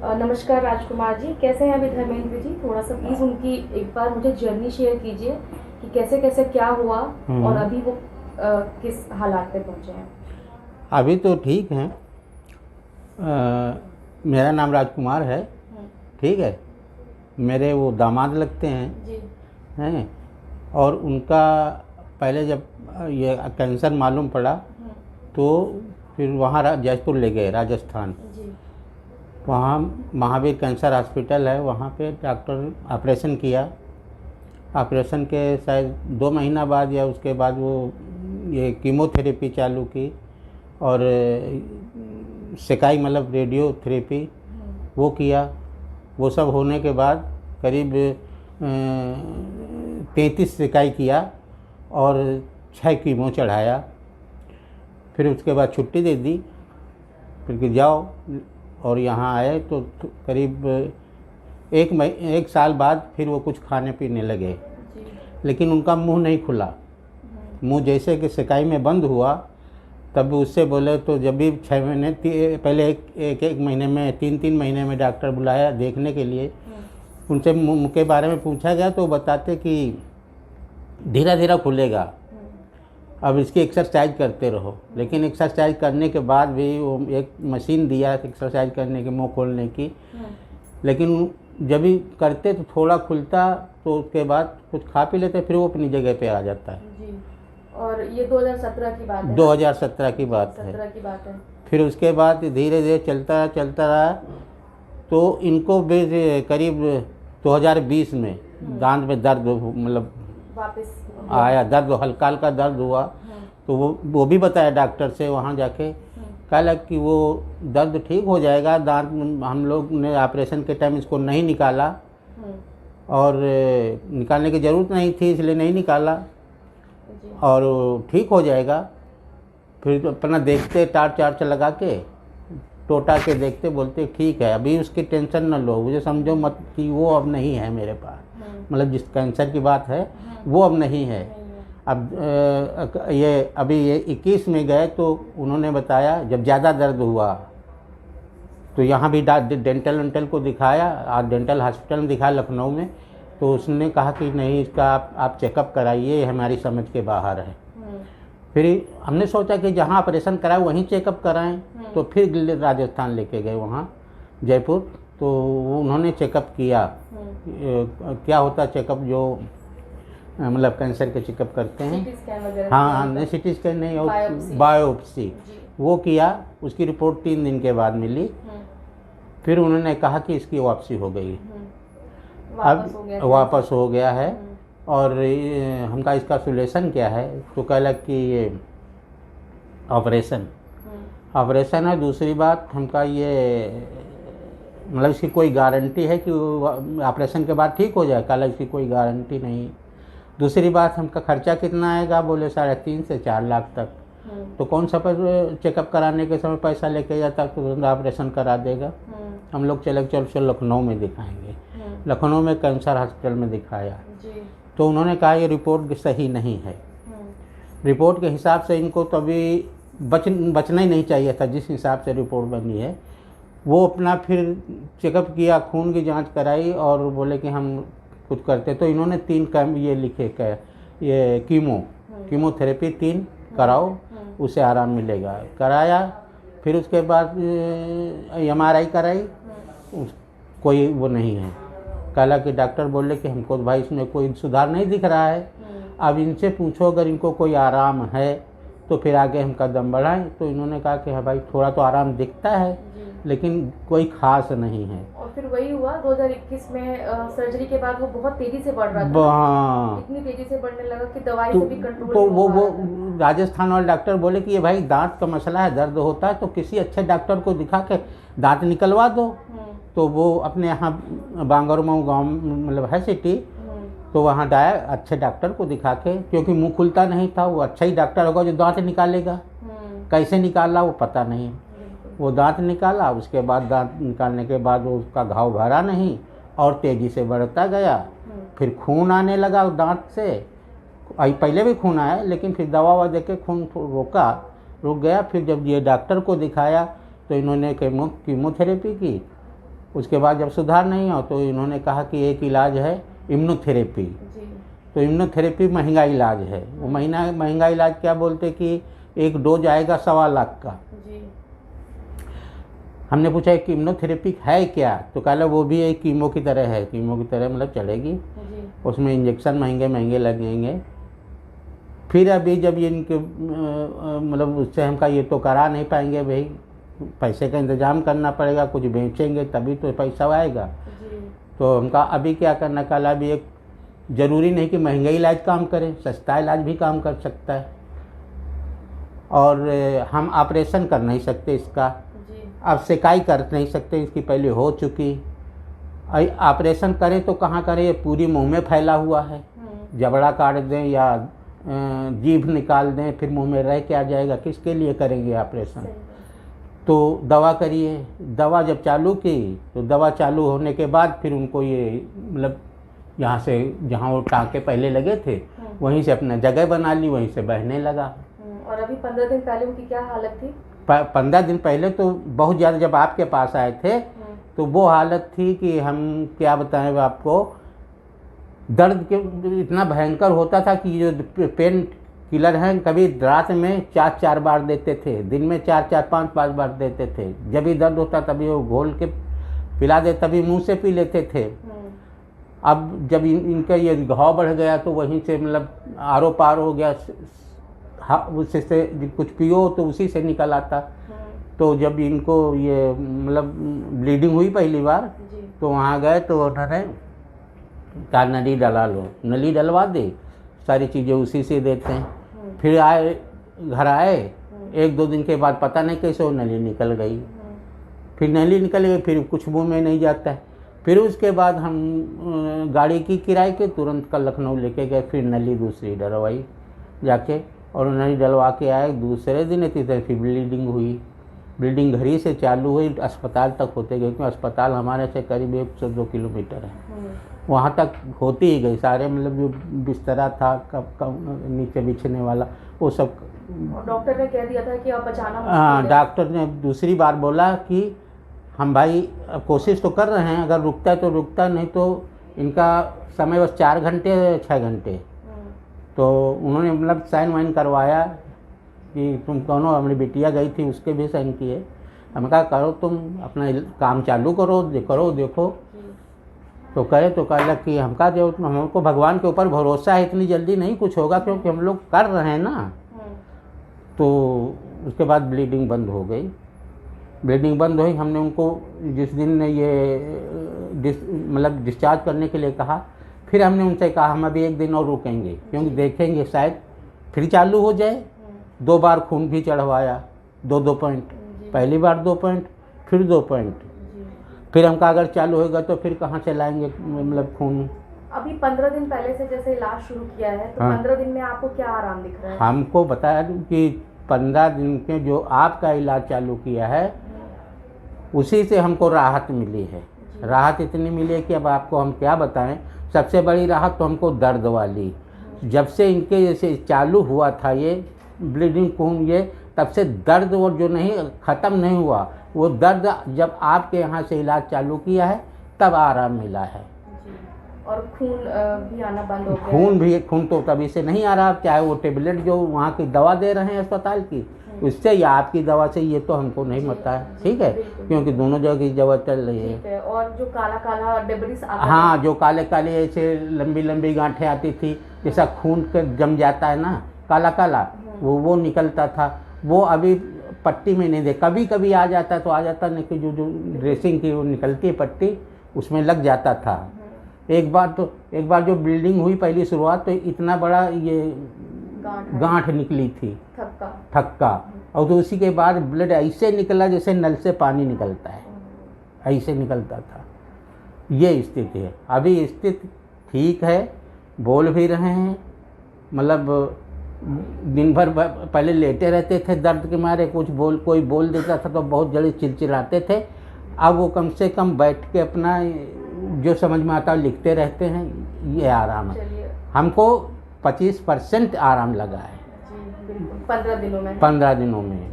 नमस्कार राजकुमार जी, कैसे हैं अभी धर्मेंद्र जी? थोड़ा सा प्लीज़ उनकी एक बार मुझे जर्नी शेयर कीजिए कि कैसे कैसे क्या हुआ और अभी वो किस हालात पे पहुंचे हैं। अभी तो ठीक हैं। मेरा नाम राजकुमार है। ठीक है। मेरे वो दामाद लगते हैं जी। हैं। और उनका पहले जब ये कैंसर मालूम पड़ा तो फिर वहाँ जयपुर ले गए, राजस्थान। जी। वहाँ महावीर कैंसर हॉस्पिटल है, वहाँ पे डॉक्टर ऑपरेशन किया। ऑपरेशन के शायद 2 महीना बाद या उसके बाद वो ये कीमोथेरेपी चालू की और सेकाई मतलब रेडियोथेरेपी वो किया। वो सब होने के बाद करीब 33 सेकाई किया और 6 कीमो चढ़ाया। फिर उसके बाद छुट्टी दे दी, फिर कि जाओ। और यहाँ आए तो करीब एक साल बाद फिर वो कुछ खाने पीने लगे, लेकिन उनका मुंह नहीं खुला। मुंह जैसे कि सेकाई में बंद हुआ तब उससे बोले तो जब भी 6 महीने पहले एक महीने में 3 महीने में डॉक्टर बुलाया देखने के लिए। उनसे मुंह के बारे में पूछा गया तो बताते कि धीरे धीरे खुलेगा, अब इसकी एक्सरसाइज करते रहो। लेकिन एक्सरसाइज करने के बाद भी वो एक मशीन दिया एक्सरसाइज करने के मुंह खोलने की, लेकिन जब भी करते तो थोड़ा खुलता, तो उसके बाद कुछ खा पी लेते, फिर वो अपनी जगह पे आ जाता है। जी। और ये 2017 की बात है? 2017 की बात है। 17 की बात है। फिर उसके बाद धीरे धीरे चलता रहा तो इनको भी करीब 2020 में दांत में दर्द मतलब वापस आया, दर्द हल्का हल्का दर्द हुआ। तो वो भी बताया डॉक्टर से वहाँ जाके, कहा कि वो दर्द ठीक हो जाएगा। दांत हम लोग ने ऑपरेशन के टाइम इसको नहीं निकाला और निकालने की ज़रूरत नहीं थी, इसलिए नहीं निकाला और ठीक हो जाएगा। फिर अपना देखते टार्च लगा के टोटा के देखते, बोलते ठीक है, अभी उसकी टेंशन न लो, मुझे समझो मत कि वो अब नहीं है मेरे पास, मतलब जिस कैंसर की बात है वो अब नहीं है। अब ये अभी ये 21 में गए तो उन्होंने बताया जब ज़्यादा दर्द हुआ तो यहाँ भी डेंटल को दिखाया, आज डेंटल हॉस्पिटल में दिखाया लखनऊ में। तो उसने कहा कि नहीं, इसका आप चेकअप कराइए, ये हमारी समझ के बाहर है। फिर हमने सोचा कि जहाँ ऑपरेशन कराए वहीं चेकअप कराएं, तो फिर राजस्थान लेके गए वहाँ जयपुर। तो उन्होंने चेकअप किया। क्या होता चेकअप, जो मतलब कैंसर के चेकअप करते हैं। हाँ, नहीं सिटी स्कैन नहीं, और बायोप्सी वो किया। उसकी रिपोर्ट 3 दिन के बाद मिली। फिर उन्होंने कहा कि इसकी वापसी हो गई, अब वापस हो गया है। और हमका इसका सोल्यूशन क्या है, तो कहला कि ये ऑपरेशन है। दूसरी बात हमका ये मतलब इसकी कोई गारंटी है कि ऑपरेशन के बाद ठीक हो जाए, कहला इसकी कोई गारंटी नहीं। दूसरी बात हमका खर्चा कितना आएगा, बोले 3.5 से 4 लाख तक। तो कौन सा पर चेकअप कराने के समय पैसा लेके जाता, तो ऑपरेशन करा देगा। हम लोग चल लखनऊ में दिखाएंगे। लखनऊ में कैंसर हॉस्पिटल में दिखाया तो उन्होंने कहा ये रिपोर्ट सही नहीं है। रिपोर्ट के हिसाब से इनको तो अभी बचना ही नहीं चाहिए था, जिस हिसाब से रिपोर्ट बनी है। वो अपना फिर चेकअप किया, खून की जांच कराई और बोले कि हम कुछ करते। तो इन्होंने 3 कैम्प ये लिखे क्या, ये कीमोथेरेपी 3 कराओ, उससे आराम मिलेगा। कराया। फिर उसके बाद MRI कराई, कोई वो नहीं है। कहा कि डॉक्टर बोले कि हमको तो भाई इसमें कोई सुधार नहीं दिख रहा है, अब इनसे पूछो अगर इनको कोई आराम है तो फिर आगे हम कदम बढ़ाएं। तो इन्होंने कहा कि हाँ भाई, थोड़ा तो आराम दिखता है लेकिन कोई खास नहीं है। और फिर वही हुआ 2021 में सर्जरी के बाद वो बहुत तेजी से बढ़ रहा था। हाँ, इतनी तेजी से बढ़ने लगा कि दवाई से भी कंट्रोल तो नहीं हो वो पा रहा था। राजस्थान वाले डॉक्टर बोले कि ये भाई दांत का मसला है, दर्द होता है तो किसी अच्छे डॉक्टर को दिखा के दांत निकलवा दो। तो वो अपने यहाँ बांगरमऊ गाँव मतलब है सिटी, तो वहाँ डाया अच्छे डॉक्टर को दिखा के, क्योंकि मुंह खुलता नहीं था। वो अच्छा ही डॉक्टर होगा जो दांत निकालेगा। कैसे निकाला वो पता नहीं। वो दांत निकाला, उसके बाद दांत निकालने के बाद वो उसका घाव भरा नहीं और तेज़ी से बढ़ता गया। फिर खून आने लगा दांत से, पहले भी खून आया लेकिन फिर दवा ववा दे के खून रुक गया। फिर जब ये डॉक्टर को दिखाया तो इन्होंने कीमोथेरेपी की उसके बाद जब सुधार नहीं हो तो इन्होंने कहा कि एक इलाज है इम्यूनोथेरेपी। जी। तो इम्यूनोथेरेपी महंगा इलाज है। वो महंगा इलाज क्या बोलते कि एक डोज आएगा 1.25 लाख का। जी। हमने पूछा कि इम्यूनोथेरेपी है क्या, तो कहा वो भी एक कीमो की तरह है। कीमो की तरह मतलब चलेगी, जी। उसमें इंजेक्शन महंगे महंगे लगेंगे। फिर अभी जब ये इनके मतलब उससे हमका ये तो करा नहीं पाएंगे भाई, पैसे का इंतज़ाम करना पड़ेगा, कुछ बेचेंगे तभी तो पैसा आएगा। जी। तो हमका अभी क्या करना, कल अभी एक ज़रूरी नहीं कि महंगा इलाज काम करे, सस्ता इलाज भी काम कर सकता है। और हम ऑपरेशन कर नहीं सकते इसका, अब सिकाई कर नहीं सकते, इसकी पहले हो चुकी। ऑपरेशन करें तो कहाँ करें, ये पूरी मुंह में फैला हुआ है, जबड़ा काट दें या जीभ निकाल दें, फिर मुंह में रह के आ जाएगा, किसके लिए करेंगे ऑपरेशन। तो दवा करिए। दवा जब चालू की तो दवा चालू होने के बाद फिर उनको ये मतलब यहाँ से जहाँ वो टाँके पहले लगे थे वहीं से अपना जगह बना ली, वहीं से बहने लगा। और अभी 15 दिन पहले उनकी क्या हालत थी? 15 दिन पहले तो बहुत ज़्यादा, जब आपके पास आए थे तो वो हालत थी कि हम क्या बताएं आपको, दर्द के इतना भयंकर होता था कि जो पेन किलर हैं कभी रात में 4-4 बार देते थे, दिन में 4-4, 5-5 बार देते थे। जब भी दर्द होता तभी वो घोल के पिला दे, तभी मुंह से पी लेते थे। अब जब इनका ये घाव बढ़ गया तो वहीं से मतलब आरो पार हो गया, उसी से कुछ पियो तो उसी से निकल आता। तो जब इनको ये मतलब ब्लीडिंग हुई पहली बार तो वहाँ गए तो उन्होंने कहा नली डला लो, नली डलवा दी, सारी चीज़ें उसी से देते हैं। फिर आए, घर आए, 1-2 दिन के बाद पता नहीं कैसे वो नली निकल गई। फिर नली निकल गई, फिर कुछ मुँह में नहीं जाता है। फिर उसके बाद हम गाड़ी की किराए के तुरंत कल लखनऊ लेके गए, फिर नली दूसरी डलवाई जाके, और नली डलवा के आए। दूसरे दिन इतनी तरह फिर ब्लीडिंग हुई। ब्लीडिंग घर ही से चालू हुई, अस्पताल तक होते गए, क्योंकि अस्पताल हमारे से करीब 102 किलोमीटर है। वहाँ तक होती ही गई, सारे मतलब जो बिस्तरा था कब नीचे बिछने वाला वो सब। डॉक्टर ने कह दिया था कि अब बचाना मुश्किल है। हाँ, डॉक्टर ने दूसरी बार बोला कि हम भाई कोशिश तो कर रहे हैं, अगर रुकता है तो रुकता, नहीं तो इनका समय बस 4 घंटे 6 घंटे। तो उन्होंने मतलब साइन वाइन करवाया कि तुम कौन हो, हमारी बिटिया गई थी उसके भी साइन किए। हम कहा करो, तुम अपना काम चालू करो देखो। तो करे तो कहा कि हमका जो हमको भगवान के ऊपर भरोसा है, इतनी जल्दी नहीं कुछ होगा क्योंकि हम लोग कर रहे हैं ना। तो उसके बाद ब्लीडिंग बंद हो गई। ब्लीडिंग बंद हुई, हमने उनको जिस दिन ये मतलब डिस्चार्ज करने के लिए कहा, फिर हमने उनसे कहा हम अभी 1 दिन और रुकेंगे क्योंकि देखेंगे शायद फिर चालू हो जाए। 2 बार खून भी चढ़वाया, 2-2 पॉइंट, पहली बार 2 पॉइंट, फिर 2 पॉइंट। फिर हमका अगर चालू होगा तो फिर कहाँ से लाएंगे मतलब खून। अभी 15 दिन पहले से जैसे इलाज शुरू किया है तो 15 दिन में आपको क्या आराम दिख रहा है? हमको बताया कि 15 दिन के जो आपका इलाज चालू किया है उसी से हमको राहत मिली है। राहत इतनी मिली है कि अब आपको हम क्या बताएं। सबसे बड़ी राहत तो हमको दर्द वाली, जब से इनके जैसे चालू हुआ था ये ब्लीडिंग खून, ये तब से दर्द वो जो नहीं ख़त्म नहीं हुआ, वो दर्द जब आपके यहाँ से इलाज चालू किया है तब आराम मिला है। और खून भी आना बंद हो गया? खून तो तभी से नहीं आ रहा, चाहे वो टेबलेट जो वहाँ की दवा दे रहे हैं अस्पताल की उससे या आपकी दवा से, ये तो हमको नहीं पता है। ठीक है, क्योंकि दोनों जगह की दवा चल रही है। और जो काला काला डेब्रिस आता हाँ, जो काले काले ऐसे लंबी लंबी गांठें आती थी, जैसा खून के जम जाता है ना काला काला, वो निकलता था। वो अभी पट्टी में नहीं दे, कभी कभी आ जाता तो आ जाता, नहीं कि जो ड्रेसिंग की वो निकलती है पट्टी उसमें लग जाता था। एक बार जो ब्लीडिंग हुई पहली शुरुआत तो इतना बड़ा ये गांठ निकली थी, थक्का, और तो उसी के बाद ब्लड ऐसे निकला जैसे नल से पानी निकलता है, ऐसे निकलता था। ये स्थिति है। अभी स्थिति ठीक है, बोल भी रहे हैं, मतलब दिन भर पहले लेटे रहते थे दर्द के मारे, कोई बोल देता था तो बहुत जल्दी चिल्चिलाते थे। अब वो कम से कम बैठ के अपना जो समझ में आता है लिखते रहते हैं। ये आराम है, हमको 25% आराम लगा है 15 दिनों में। 15 दिनों में।